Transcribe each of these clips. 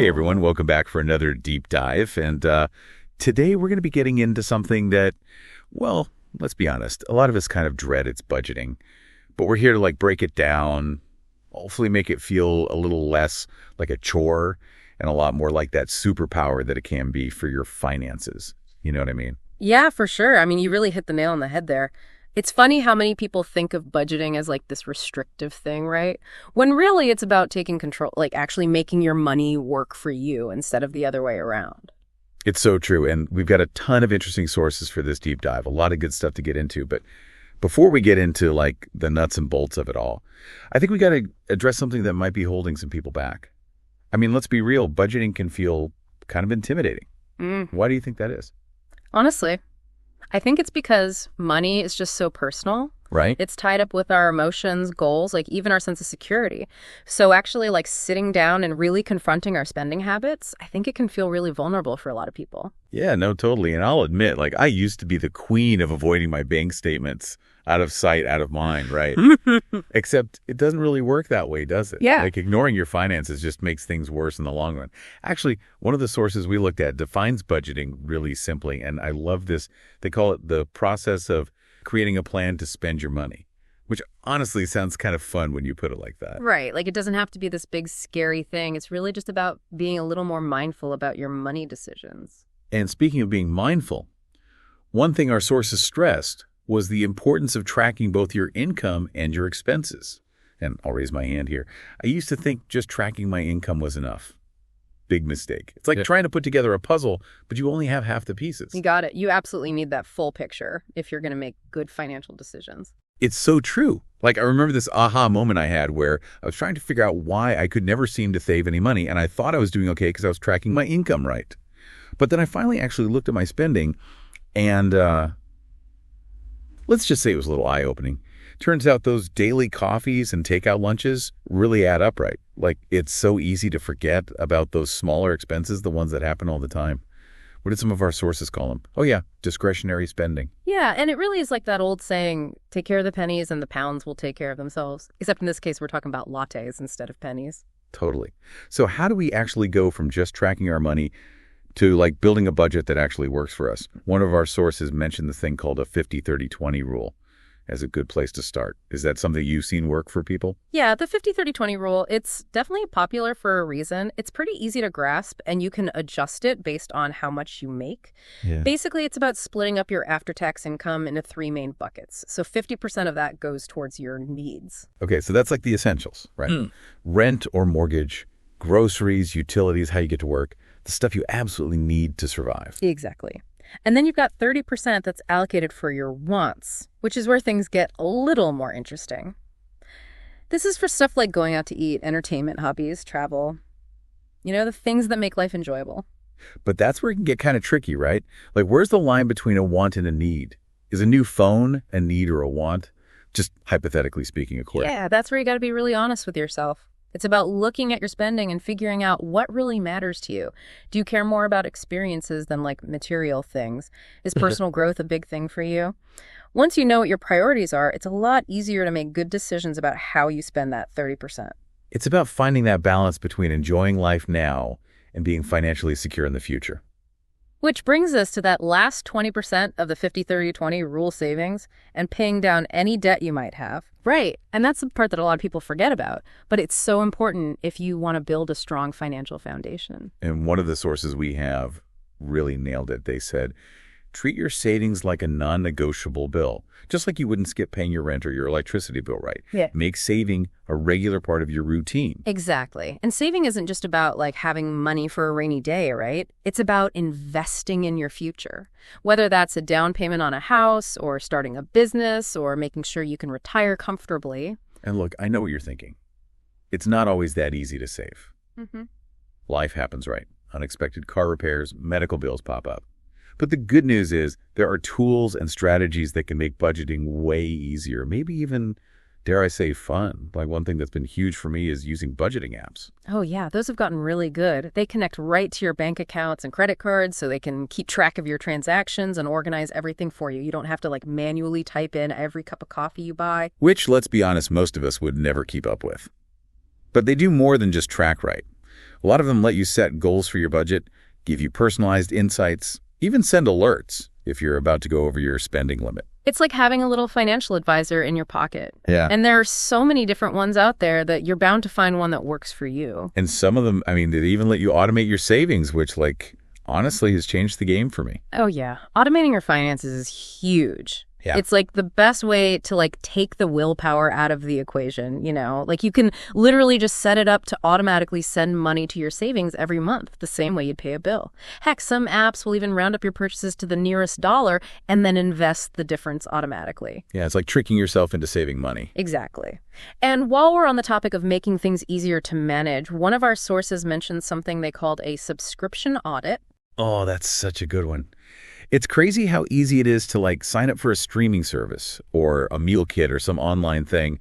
Hey everyone, welcome back for another deep dive. And today we're going to be getting into something that, well, let's be honest, a lot of us kind of dread. It's budgeting. But we're here to break it down, hopefully make it feel a little less like a chore and a lot more like that superpower that it can be for your finances. You know what I mean? Yeah, for sure. I mean, you really hit the nail on the head there. It's funny how many people think of budgeting as this restrictive thing, right? When really it's about taking control, actually making your money work for you instead of the other way around. It's so true. And we've got a ton of interesting sources for this deep dive, a lot of good stuff to get into. But before we get into the nuts and bolts of it all, I think we got to address something that might be holding some people back. I mean, let's be real. Budgeting can feel kind of intimidating. Why do you think that is? Honestly, I think it's because money is just so personal. Right. It's tied up with our emotions, goals, even our sense of security. So actually, sitting down and really confronting our spending habits, I think it can feel really vulnerable for a lot of people. Yeah, no, totally. And I'll admit, I used to be the queen of avoiding my bank statements. Out of sight, out of mind, right? Except it doesn't really work that way, does it? Yeah. Ignoring your finances just makes things worse in the long run. Actually, one of the sources we looked at defines budgeting really simply, and I love this. They call it the process of creating a plan to spend your money, which honestly sounds kind of fun when you put it like that. Right. It doesn't have to be this big, scary thing. It's really just about being a little more mindful about your money decisions. And speaking of being mindful, one thing our sources stressed was the importance of tracking both your income and your expenses. And I'll raise my hand here. I used to think just tracking my income was enough. Big mistake. It's like trying to put together a puzzle, but you only have half the pieces. You got it. You absolutely need that full picture if you're going to make good financial decisions. It's so true. I remember this aha moment I had where I was trying to figure out why I could never seem to save any money, and I thought I was doing okay because I was tracking my income right. But then I finally actually looked at my spending, and let's just say it was a little eye-opening. Turns out those daily coffees and takeout lunches really add up, right? It's so easy to forget about those smaller expenses, the ones that happen all the time. What did some of our sources call them? Oh, yeah, discretionary spending. Yeah, and it really is like that old saying, take care of the pennies and the pounds will take care of themselves. Except in this case, we're talking about lattes instead of pennies. Totally. So how do we actually go from just tracking our money to building a budget that actually works for us? One of our sources mentioned the thing called a 50-30-20 rule as a good place to start. Is that something you've seen work for people? Yeah, the 50-30-20 rule, it's definitely popular for a reason. It's pretty easy to grasp, and you can adjust it based on how much you make. Yeah. Basically, it's about splitting up your after-tax income into three main buckets. So 50% of that goes towards your needs. Okay, so that's the essentials, right? Rent or mortgage, groceries, utilities, how you get to work, the stuff you absolutely need to survive. Exactly. And then you've got 30% that's allocated for your wants, which is where things get a little more interesting. This is for stuff like going out to eat, entertainment, hobbies, travel, the things that make life enjoyable. But that's where it can get kind of tricky, right? Where's the line between a want and a need? Is a new phone a need or a want? Just hypothetically speaking, of course. Yeah, that's where you got to be really honest with yourself. It's about looking at your spending and figuring out what really matters to you. Do you care more about experiences than material things? Is personal growth a big thing for you? Once you know what your priorities are, it's a lot easier to make good decisions about how you spend that 30%. It's about finding that balance between enjoying life now and being financially secure in the future. Which brings us to that last 20% of the 50-30-20 rule savings and paying down any debt you might have. Right. And that's the part that a lot of people forget about. But it's so important if you want to build a strong financial foundation. And one of the sources we have really nailed it. They said, treat your savings like a non-negotiable bill, just like you wouldn't skip paying your rent or your electricity bill, right? Yeah. Make saving a regular part of your routine. Exactly. And saving isn't just about having money for a rainy day, right? It's about investing in your future, whether that's a down payment on a house or starting a business or making sure you can retire comfortably. And look, I know what you're thinking. It's not always that easy to save. Life happens, right? Unexpected car repairs, medical bills pop up. But the good news is there are tools and strategies that can make budgeting way easier, maybe even, dare I say, fun. One thing that's been huge for me is using budgeting apps. Oh, yeah. Those have gotten really good. They connect right to your bank accounts and credit cards so they can keep track of your transactions and organize everything for you. You don't have to manually type in every cup of coffee you buy. Which, let's be honest, most of us would never keep up with. But they do more than just track right. A lot of them let you set goals for your budget, give you personalized insights, even send alerts if you're about to go over your spending limit. It's like having a little financial advisor in your pocket. Yeah. And there are so many different ones out there that you're bound to find one that works for you. And some of them, I mean, they even let you automate your savings, which, like, honestly has changed the game for me. Oh, yeah. Automating your finances is huge. Yeah. It's like the best way to like take the willpower out of the equation, you know? Like you can literally just set it up to automatically send money to your savings every month, the same way you'd pay a bill. Heck, some apps will even round up your purchases to the nearest dollar and then invest the difference automatically. Yeah, it's like tricking yourself into saving money. Exactly. And while we're on the topic of making things easier to manage, one of our sources mentioned something they called a subscription audit. Oh, that's such a good one. It's crazy how easy it is to like sign up for a streaming service or a meal kit or some online thing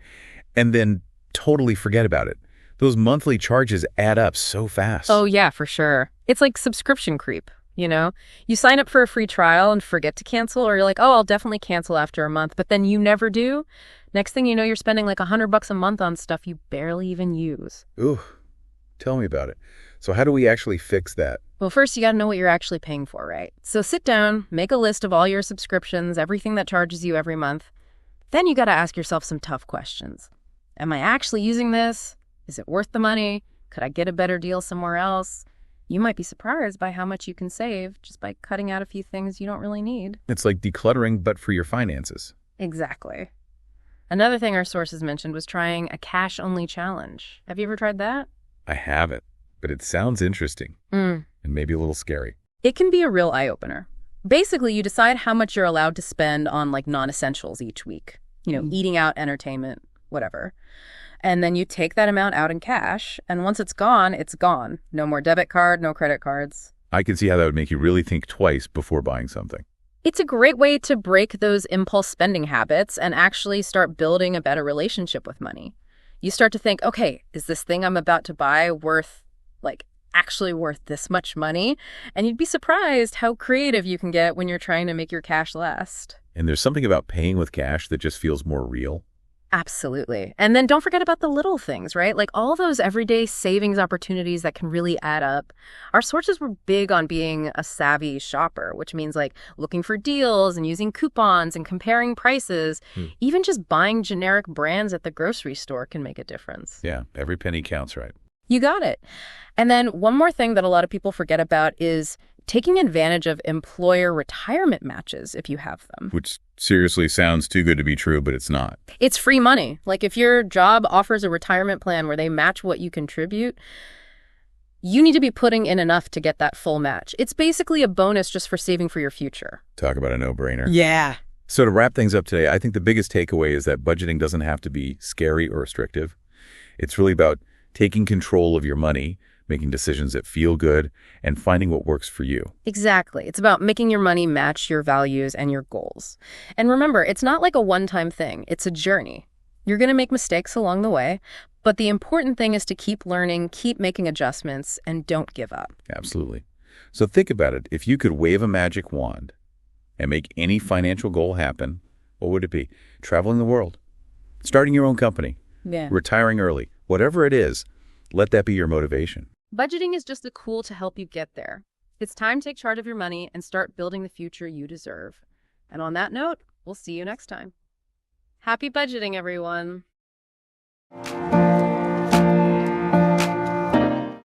and then totally forget about it. Those monthly charges add up so fast. Oh, yeah, for sure. It's like subscription creep, you know? You sign up for a free trial and forget to cancel, or you're like, oh, I'll definitely cancel after a month, but then you never do. Next thing you know, you're spending like $100 a month on stuff you barely even use. Ooh, tell me about it. So how do we actually fix that? Well, first, you got to know what you're actually paying for, right? So sit down, make a list of all your subscriptions, everything that charges you every month. Then you got to ask yourself some tough questions. Am I actually using this? Is it worth the money? Could I get a better deal somewhere else? You might be surprised by how much you can save just by cutting out a few things you don't really need. It's like decluttering, but for your finances. Exactly. Another thing our sources mentioned was trying a cash-only challenge. Have you ever tried that? I haven't, but it sounds interesting. And maybe a little scary. It can be a real eye-opener. Basically, you decide how much you're allowed to spend on like non-essentials each week. You know, eating out, entertainment, whatever. And then you take that amount out in cash, and once it's gone, it's gone. No more debit card, no credit cards. I can see how that would make you really think twice before buying something. It's a great way to break those impulse spending habits and actually start building a better relationship with money. You start to think, okay, is this thing I'm about to buy actually worth this much money? And you'd be surprised how creative you can get when you're trying to make your cash last. And there's something about paying with cash that just feels more real. Absolutely. And then don't forget about the little things, right? Like all those everyday savings opportunities that can really add up. Our sources were big on being a savvy shopper, which means like looking for deals and using coupons and comparing prices. Even just buying generic brands at the grocery store can make a difference. Yeah, every penny counts, right? You got it. And then one more thing that a lot of people forget about is taking advantage of employer retirement matches if you have them. Which seriously sounds too good to be true, but it's not. It's free money. Like if your job offers a retirement plan where they match what you contribute, you need to be putting in enough to get that full match. It's basically a bonus just for saving for your future. Talk about a no-brainer. Yeah. So to wrap things up today, I think the biggest takeaway is that budgeting doesn't have to be scary or restrictive. It's really about taking control of your money, making decisions that feel good, and finding what works for you. Exactly. It's about making your money match your values and your goals. And remember, it's not like a one-time thing. It's a journey. You're going to make mistakes along the way, but the important thing is to keep learning, keep making adjustments, and don't give up. Absolutely. So think about it. If you could wave a magic wand and make any financial goal happen, what would it be? Traveling the world, starting your own company, retiring early, whatever it is, let that be your motivation. Budgeting is just a tool to help you get there. It's time to take charge of your money and start building the future you deserve. And on that note, we'll see you next time. Happy budgeting, everyone.